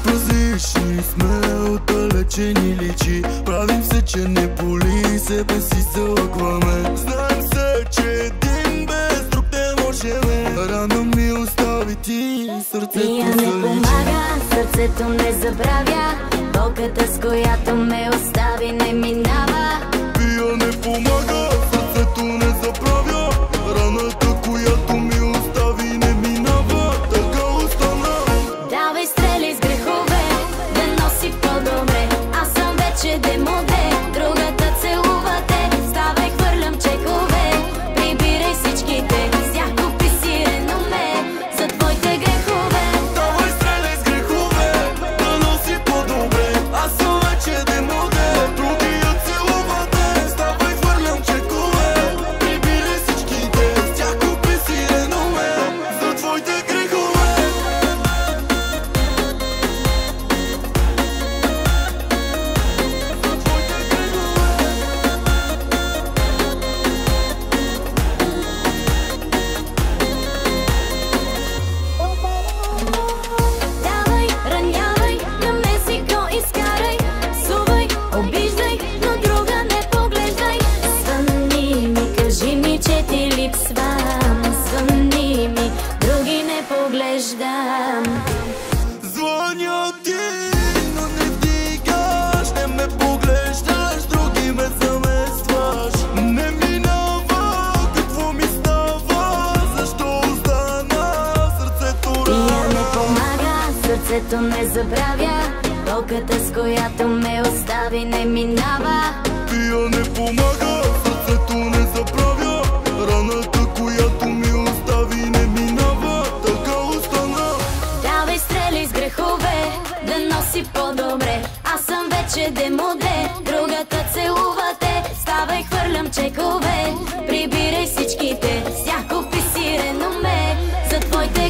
Различни сме, отдалечени личи. Правим се, че не боли, себе си се лъгваме. Знаем се, че един без друг не можеме. Рано ми остави ти, сърцето Пия не помага, сърцето не забравя. Болката, с която ме остави, не минава. Пия не помага, сърцето не забравя. Раната, която ми остави, не минава. Така остана. Давай стрели с грехове, да носи по-добре. Аз съм вече демоде, другата целувате. Ставай, хвърлям чекове, прибирай всичките. С тях купи си реноме за твоите грехове. Давай стрели с грехове, да носи по-добре. Аз съм вече демоде, другия целувате. Ставай, хвърлям чекове, прибирай всичките. С тях купи си реноме за твоите грехове. Давай, ранявай, на Мексико изкарай. Сувай, обиждай, но друга не поглеждай. Звънни ми, кажи ми, че ти липсвам. Звънни ми, други не поглеждам. Звъня ти, но не вдигаш. Не ме поглеждаш, други ме заместваш. Не минава, какво ми става? Защо остана сърцето Пия не рана? помага, сърцето не забравя. Болката, с която ме остави, не минава. Пия не помага, сърцето не забравя. Раната, която ми остави, не минава. Така остана. Давай стрели с грехове, да носи по-добре. Аз съм вече демоде, другата целувате. Ставай, хвърлям чекове, прибирай всичките. С тях купи си реноме за твоите